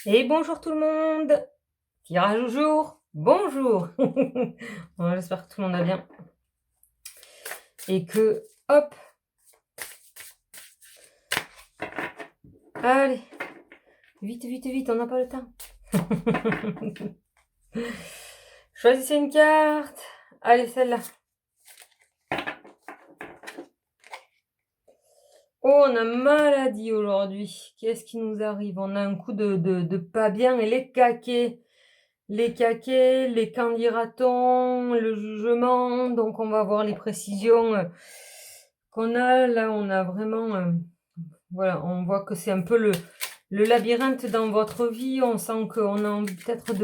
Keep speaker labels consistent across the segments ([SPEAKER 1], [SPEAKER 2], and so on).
[SPEAKER 1] Et bonjour tout le monde! Tirage au jour, bonjour! Bon, j'espère que tout le monde va bien et que hop, allez, vite, vite, vite, on n'a pas le temps. Choisissez une carte. Allez, celle-là. Oh, on a maladie aujourd'hui. Qu'est-ce qui nous arrive? On a un coup de pas bien et les caquets. Les caquets, les qu'en dira-t-on, le jugement. Donc, on va voir les précisions qu'on a. Là, on a vraiment... voilà, on voit que c'est un peu le labyrinthe dans votre vie. On sent qu'on a envie peut-être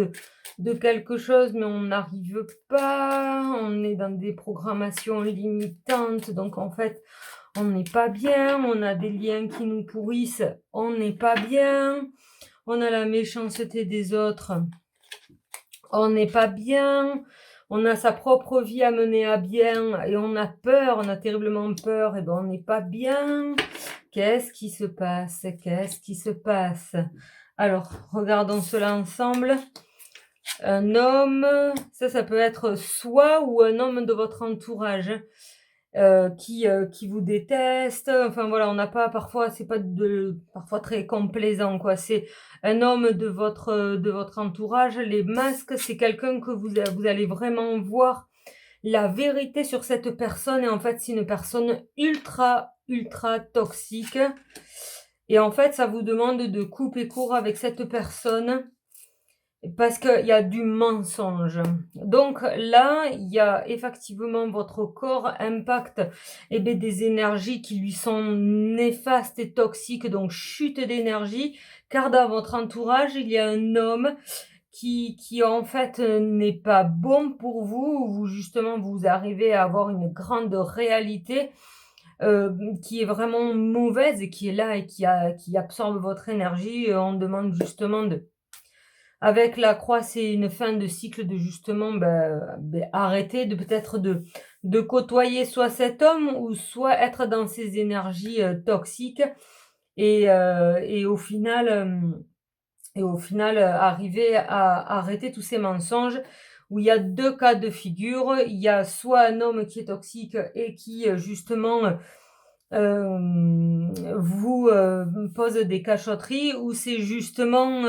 [SPEAKER 1] de quelque chose, mais on n'arrive pas. On est dans des programmations limitantes. Donc, en fait, on n'est pas bien. On a des liens qui nous pourrissent. On n'est pas bien. On a la méchanceté des autres. On n'est pas bien. On a sa propre vie à mener à bien et on a peur, on a terriblement peur, et ben on n'est pas bien. Qu'est-ce qui se passe? Qu'est-ce qui se passe? Alors, regardons cela ensemble. Un homme, ça peut être soi ou un homme de votre entourage qui vous déteste. Enfin voilà, on n'a pas parfois, c'est pas parfois très complaisant quoi. C'est un homme de votre entourage. Les masques, c'est quelqu'un que vous allez vraiment voir la vérité sur cette personne et en fait, c'est une personne ultra, ultra toxique et en fait, ça vous demande de couper court avec cette personne parce qu'il y a du mensonge. Donc là, il y a effectivement votre corps impacte des énergies qui lui sont néfastes et toxiques, donc chute d'énergie, car dans votre entourage, il y a un homme qui en fait n'est pas bon pour vous, vous justement vous arrivez à avoir une grande réalité qui est vraiment mauvaise et qui est là et qui absorbe votre énergie. On demande justement de avec la croix, c'est une fin de cycle de justement, arrêter de peut-être de côtoyer soit cet homme ou soit être dans ces énergies, toxiques et au final, arriver à arrêter tous ces mensonges où il y a 2 cas de figure. Il y a soit un homme qui est toxique et qui, justement, vous, pose des cachotteries ou c'est justement,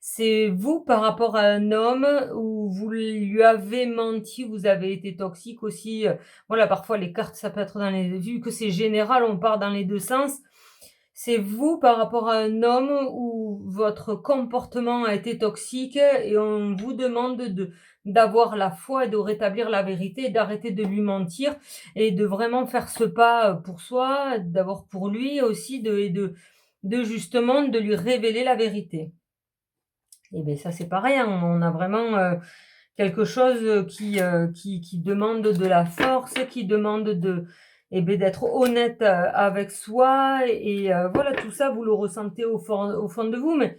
[SPEAKER 1] c'est vous par rapport à un homme où vous lui avez menti, vous avez été toxique aussi, voilà, parfois les cartes, ça peut être dans les vu que c'est général, on part dans les 2 sens. C'est vous par rapport à un homme où votre comportement a été toxique et on vous demande d'avoir la foi et de rétablir la vérité, d'arrêter de lui mentir et de vraiment faire ce pas, pour soi, d'abord pour lui aussi de justement de lui révéler la vérité. Et beh, ça c'est pareil, hein, on a vraiment, quelque chose, qui demande de la force, qui demande d'être honnête, avec soi et voilà, tout ça vous le ressentez au fond de vous, mais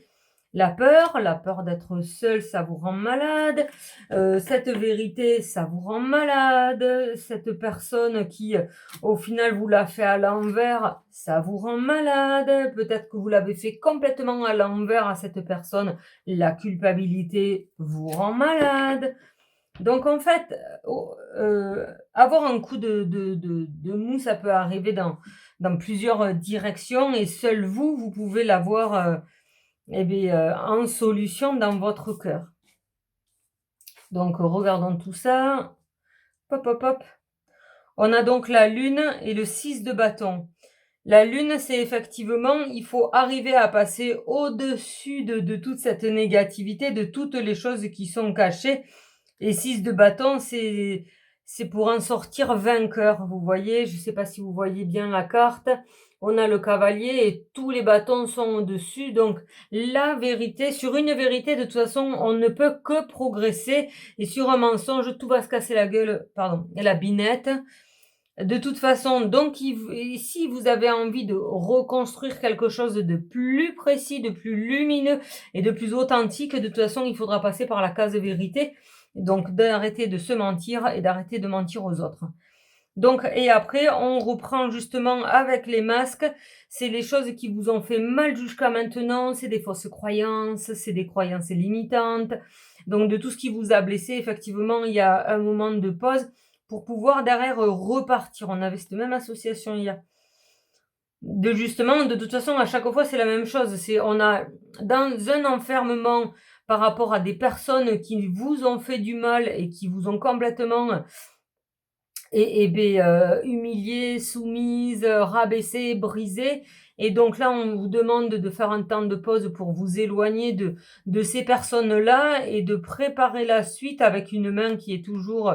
[SPEAKER 1] la peur d'être seul, ça vous rend malade, cette vérité, ça vous rend malade, cette personne qui, au final, vous l'a fait à l'envers, ça vous rend malade, peut-être que vous l'avez fait complètement à l'envers à cette personne, la culpabilité vous rend malade. Donc en fait, avoir un coup de mou, ça peut arriver dans plusieurs, directions et seul vous, vous pouvez l'avoir, en solution dans votre cœur. Donc regardons tout ça. Hop, hop, hop. On a donc la lune et le 6 de bâton. La lune, c'est effectivement, il faut arriver à passer au-dessus de toute cette négativité, de toutes les choses qui sont cachées. Et 6 de bâton, c'est pour en sortir vainqueur. Vous voyez, je ne sais pas si vous voyez bien la carte. On a le cavalier et tous les bâtons sont au-dessus. Donc, la vérité, sur une vérité, de toute façon, on ne peut que progresser. Et sur un mensonge, tout va se casser la gueule, pardon, et la binette. De toute façon, donc, et si vous avez envie de reconstruire quelque chose de plus précis, de plus lumineux et de plus authentique, de toute façon, il faudra passer par la case vérité. Donc, d'arrêter de se mentir et d'arrêter de mentir aux autres. Donc et après on reprend justement avec les masques, c'est les choses qui vous ont fait mal jusqu'à maintenant, c'est des fausses croyances, c'est des croyances limitantes. Donc de tout ce qui vous a blessé, effectivement, il y a un moment de pause pour pouvoir derrière, repartir. On avait cette même association hier. De justement, de toute façon, à chaque fois, c'est la même chose. C'est on a dans un enfermement par rapport à des personnes qui vous ont fait du mal et qui vous ont complètement humiliée, soumise, rabaissée, brisée et donc là, on vous demande de faire un temps de pause pour vous éloigner de ces personnes-là et de préparer la suite avec une main qui est toujours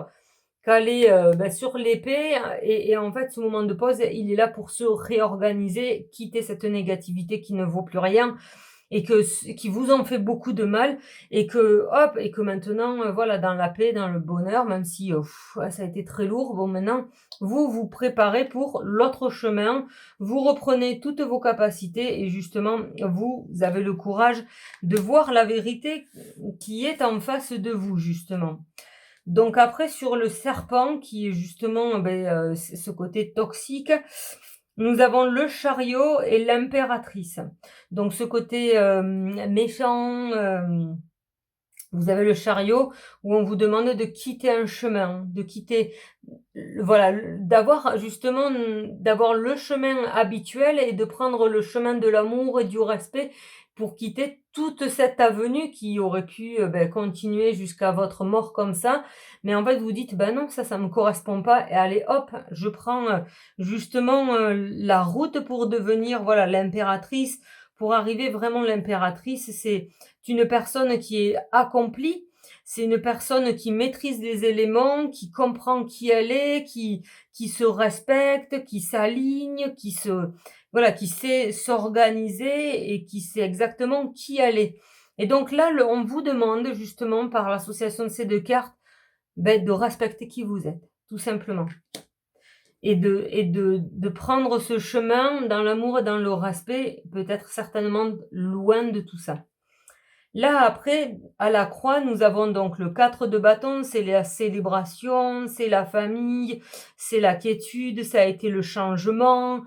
[SPEAKER 1] calée, sur l'épée et en fait, ce moment de pause, il est là pour se réorganiser, quitter cette négativité qui ne vaut plus rien et qui vous ont fait beaucoup de mal et que hop et que maintenant, voilà, dans la paix, dans le bonheur, même si, ça a été très lourd, bon maintenant, vous vous préparez pour l'autre chemin. Vous reprenez toutes vos capacités et justement, vous avez le courage de voir la vérité qui est en face de vous, justement. Donc après sur le serpent qui est justement, ce côté toxique, nous avons le chariot et l'impératrice. Donc ce côté, méchant, vous avez le chariot où on vous demande de quitter un chemin, de quitter, voilà, d'avoir justement, d'avoir le chemin habituel et de prendre le chemin de l'amour et du respect pour quitter toute cette avenue qui aurait pu, continuer jusqu'à votre mort comme ça. Mais en fait, vous dites: «Ben non, ça me correspond pas» et allez hop, je prends, justement, la route pour devenir, voilà, l'impératrice. Pour arriver vraiment l'impératrice, c'est une personne qui est accomplie, c'est une personne qui maîtrise les éléments, qui comprend qui elle est, qui se respecte, qui s'aligne, qui sait s'organiser et qui sait exactement qui elle est. Et donc là, on vous demande justement par l'association de ces 2 cartes, de respecter qui vous êtes, tout simplement. Et de prendre ce chemin dans l'amour et dans le respect, peut-être certainement loin de tout ça. Là, après, à la croix, nous avons donc le 4 de bâton, c'est la célébration, c'est la famille, c'est la quiétude, ça a été le changement.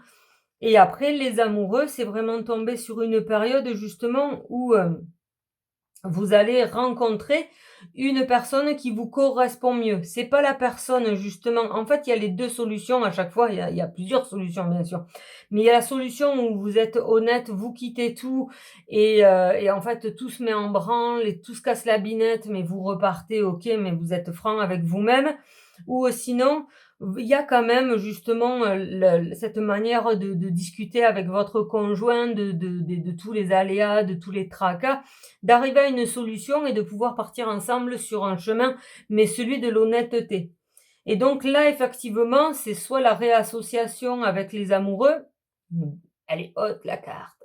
[SPEAKER 1] Et après, les amoureux, c'est vraiment tomber sur une période justement où vous allez rencontrer une personne qui vous correspond mieux. C'est pas la personne justement en fait, il y a les 2 solutions à chaque fois, il y a plusieurs solutions bien sûr. Mais il y a la solution où vous êtes honnête, vous quittez tout et en fait tout se met en branle et tout se casse la binette, mais vous repartez OK, mais vous êtes franc avec vous-même. Ou sinon, il y a quand même justement, cette manière de discuter avec votre conjoint de tous les aléas, de tous les tracas, d'arriver à une solution et de pouvoir partir ensemble sur un chemin, mais celui de l'honnêteté. Et donc là, effectivement, c'est soit la réassociation avec les amoureux, mmh, elle est haute la carte.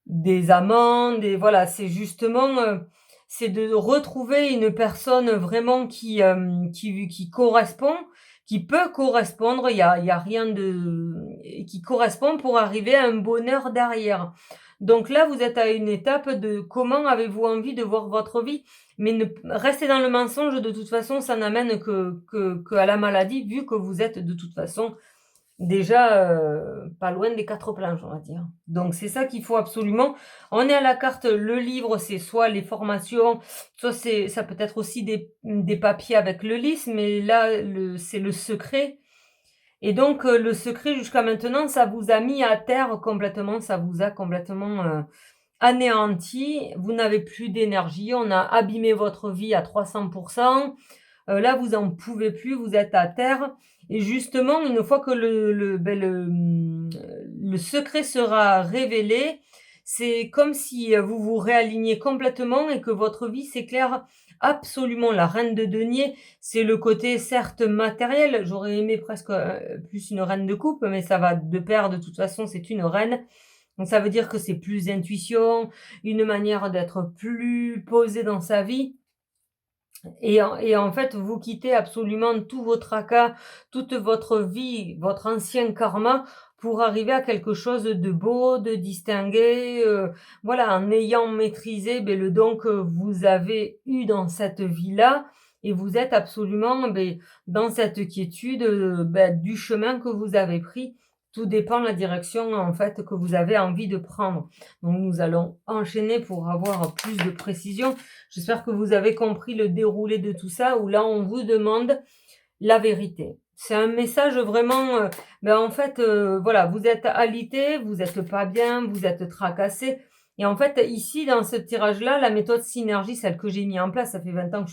[SPEAKER 1] Des amants, des voilà, c'est justement, c'est de retrouver une personne vraiment qui correspond, qui peut correspondre. Il y a rien de qui correspond pour arriver à un bonheur derrière. Donc là, vous êtes à une étape de comment avez-vous envie de voir votre vie? Mais ne rester dans le mensonge, de toute façon, ça n'amène qu'à la maladie, vu que vous êtes de toute façon déjà, pas loin des 4 planches, on va dire. Donc c'est ça qu'il faut absolument. On est à la carte, le livre, c'est soit les formations, soit ça peut être aussi des papiers avec le lys, mais là, c'est le secret et donc le secret jusqu'à maintenant, ça vous a mis à terre complètement, ça vous a complètement, anéanti. Vous n'avez plus d'énergie, on a abîmé votre vie à 300. Là, vous en pouvez plus, vous êtes à terre et justement, une fois que le secret sera révélé, c'est comme si, vous vous réalignez complètement et que votre vie s'éclaire absolument. La reine de denier, c'est le côté certes matériel, j'aurais aimé presque, plus une reine de coupe, mais ça va de pair, de toute façon, c'est une reine. Donc ça veut dire que c'est plus intuition, une manière d'être plus posé dans sa vie. Et en fait, vous quittez absolument tous vos tracas, toute votre vie, votre ancien karma pour arriver à quelque chose de beau, de distingué, voilà, en ayant maîtrisé, le don que vous avez eu dans cette vie-là et vous êtes absolument, dans cette quiétude, du chemin que vous avez pris. Tout dépend de la direction, en fait, que vous avez envie de prendre. Donc nous allons enchaîner pour avoir plus de précision. J'espère que vous avez compris le déroulé de tout ça, où là, on vous demande la vérité. C'est un message vraiment, en fait, voilà, vous êtes alité, vous êtes pas bien, vous êtes tracassé et en fait, ici, dans ce tirage-là, la méthode synergie, celle que j'ai mis en place, ça fait 20 ans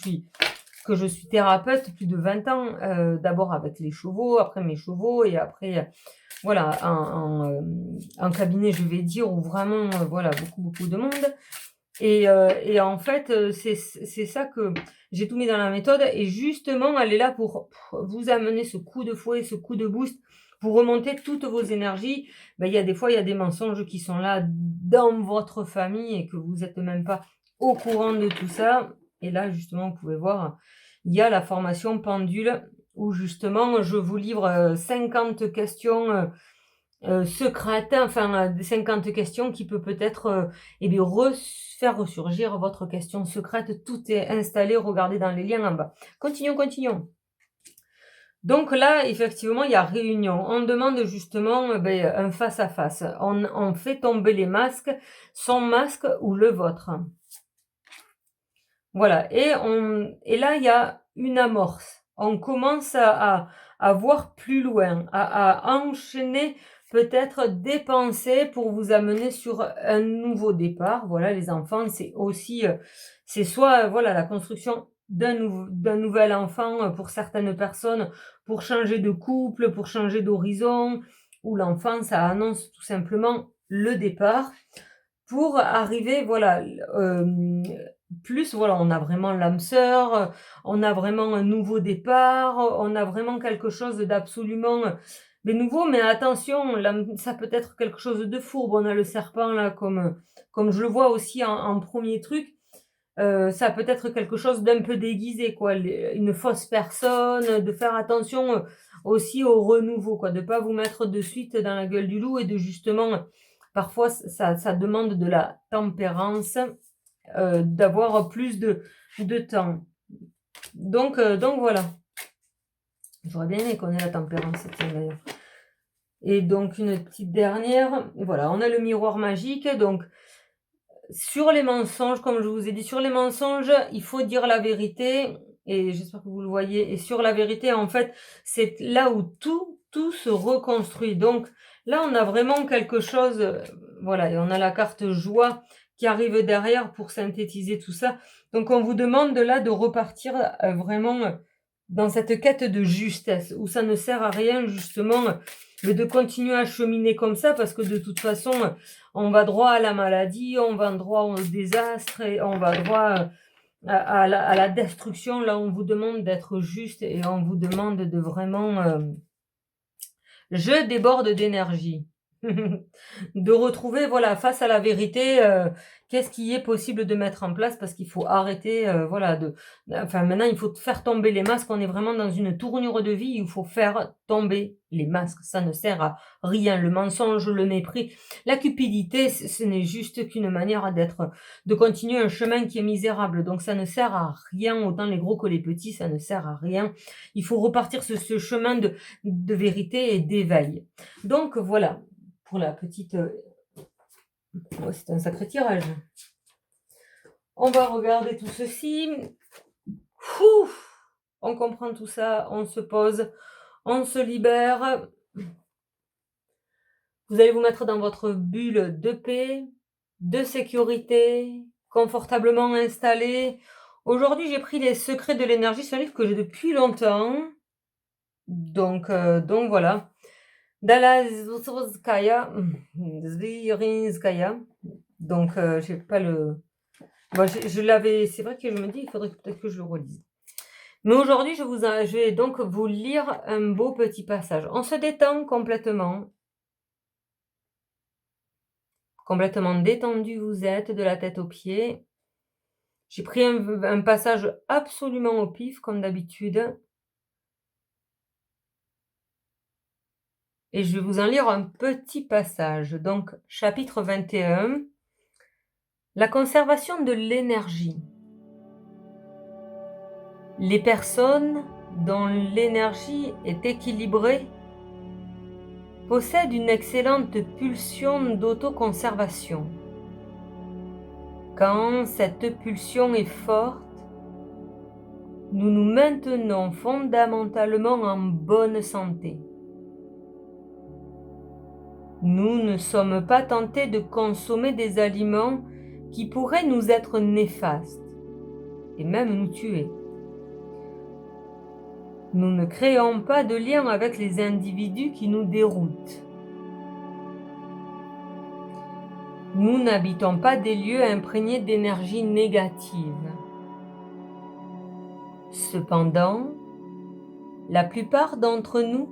[SPEAKER 1] que je suis thérapeute, plus de 20 ans, d'abord avec les chevaux, après mes chevaux et après, voilà, en cabinet, je vais dire, où vraiment, voilà, beaucoup, beaucoup de monde et en fait, c'est ça que j'ai tout mis dans la méthode et justement, elle est là pour vous amener ce coup de fouet, ce coup de boost, pour remonter toutes vos énergies. Il y a des fois, il y a des mensonges qui sont là dans votre famille et que vous êtes même pas au courant de tout ça et là, justement, vous pouvez voir, il y a la formation pendule où justement je vous livre, 50 questions, secrètes, enfin, 50 questions qui peut-être, faire ressurgir votre question secrète. Tout est installé, regardez dans les liens en bas. Continuons, continuons. Donc là, effectivement, il y a réunion. On demande justement, un face à face. On fait tomber les masques, son masque ou le vôtre. Voilà et là, il y a une amorce. On commence à voir plus loin, à enchaîner peut-être des pensées pour vous amener sur un nouveau départ. Voilà, les enfants, c'est aussi, c'est soit, voilà, la construction d'un nouvel enfant, pour certaines personnes, pour changer de couple, pour changer d'horizon, ou l'enfant, ça annonce tout simplement le départ pour arriver, voilà, plus voilà, on a vraiment l'âme sœur, on a vraiment un nouveau départ, on a vraiment quelque chose d'absolument, nouveau. Mais attention, l'âme ça peut être quelque chose de fourbe. On a le serpent là comme je le vois aussi en 1er truc, ça peut être quelque chose d'un peu déguisé quoi, une fausse personne, de faire attention, aussi au renouveau quoi, de pas vous mettre de suite dans la gueule du loup et de justement, parfois ça demande de la tempérance, d'avoir plus de temps. Donc voilà. J'aurais bien aimé qu'on ait la tempérance, tiens d'ailleurs. Et donc une petite dernière, voilà, on a le miroir magique, donc sur les mensonges, comme je vous ai dit, sur les mensonges, il faut dire la vérité et j'espère que vous le voyez et sur la vérité, en fait, c'est là où tout se reconstruit. Donc là, on a vraiment quelque chose, voilà et on a la carte joie qui arrive derrière pour synthétiser tout ça. Donc on vous demande là de repartir, vraiment, dans cette quête de justesse où ça ne sert à rien justement, de continuer à cheminer comme ça parce que de toute façon, on va droit à la maladie, on va droit au désastre et on va droit, à la destruction. Là, on vous demande d'être juste et on vous demande de vraiment, je déborde d'énergie. De retrouver, voilà, face à la vérité, qu'est-ce qui est possible de mettre en place parce qu'il faut arrêter, voilà, enfin, maintenant, il faut faire tomber les masques. On est vraiment dans une tournure de vie, il faut faire tomber les masques. Ça ne sert à rien. Le mensonge, le mépris, la cupidité, ce n'est juste qu'une manière de continuer un chemin qui est misérable. Donc ça ne sert à rien, autant les gros que les petits, ça ne sert à rien. Il faut repartir sur ce chemin de vérité et d'éveil. Donc voilà, pour la petite, ouais, c'est un sacré tirage. On va regarder tout ceci. On comprend tout ça, on se pose, on se libère. Vous allez vous mettre dans votre bulle de paix, de sécurité, confortablement installé. Aujourd'hui, j'ai pris Les secrets de l'énergie, c'est un livre que j'ai depuis longtemps. Donc voilà. Dala Zvirinskaya, donc j'ai pas le je l'avais, c'est vrai que je me dis: «Il faudrait peut-être que je le relise». Mais aujourd'hui, je vais donc vous lire un beau petit passage. On se détend complètement. Complètement détendu vous êtes, de la tête aux pieds. J'ai pris un passage absolument au pif comme d'habitude et je vais vous en lire un petit passage. Donc chapitre 21, la conservation de l'énergie. Les personnes dont l'énergie est équilibrée possèdent une excellente pulsion d'autoconservation. Quand cette pulsion est forte, nous nous maintenons fondamentalement en bonne santé. Nous ne sommes pas tentés de consommer des aliments qui pourraient nous être néfastes et même nous tuer. Nous ne créons pas de lien avec les individus qui nous déroutent. Nous n'habitons pas des lieux imprégnés d'énergie négative. Cependant, la plupart d'entre nous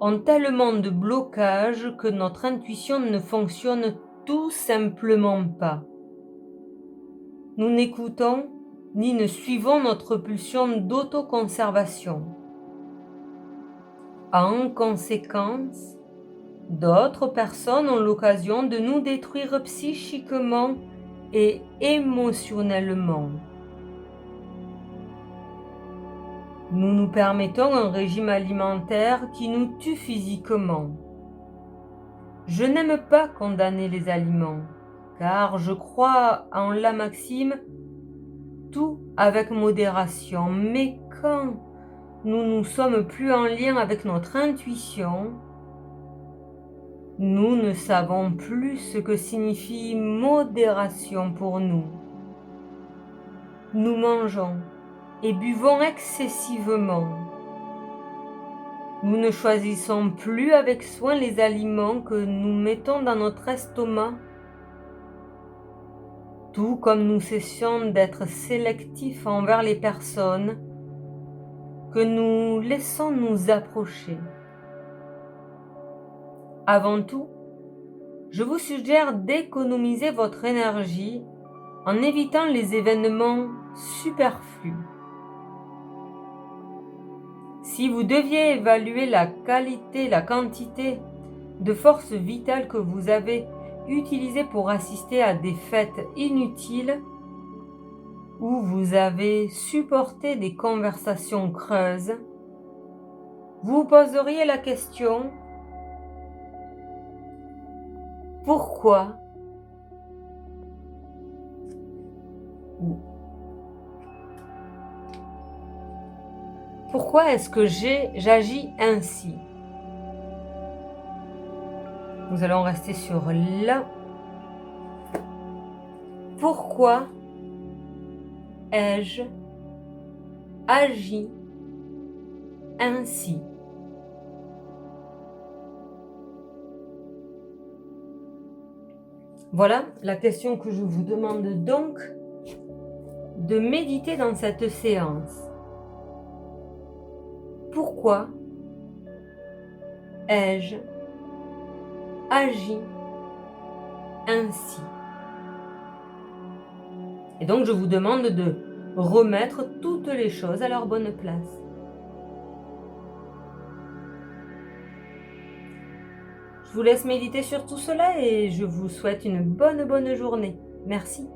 [SPEAKER 1] ont tellement de blocages que notre intuition ne fonctionne tout simplement pas. Nous n'écoutons ni ne suivons notre pulsion d'autoconservation. En conséquence, d'autres personnes ont l'occasion de nous détruire psychiquement et émotionnellement. Nous nous permettons un régime alimentaire qui nous tue physiquement. Je n'aime pas condamner les aliments, car je crois en la maxime « tout avec modération ». Mais quand nous ne sommes plus en lien avec notre intuition, nous ne savons plus ce que signifie modération pour nous. Nous mangeons et buvons excessivement. Nous ne choisissons plus avec soin les aliments que nous mettons dans notre estomac, tout comme nous cessons d'être sélectifs envers les personnes que nous laissons nous approcher. Avant tout, je vous suggère d'économiser votre énergie en évitant les événements superflus. Si vous deviez évaluer la qualité, la quantité de force vitale que vous avez utilisée pour assister à des fêtes inutiles, où vous avez supporté des conversations creuses, vous poseriez la question: pourquoi? Pourquoi est-ce que j'agis ainsi? Nous allons rester sur là. Pourquoi ai-je agi ainsi? Voilà la question que je vous demande donc de méditer dans cette séance. Pourquoi ai-je agi ainsi? Et donc je vous demande de remettre toutes les choses à leur bonne place. Je vous laisse méditer sur tout cela et je vous souhaite une bonne journée. Merci.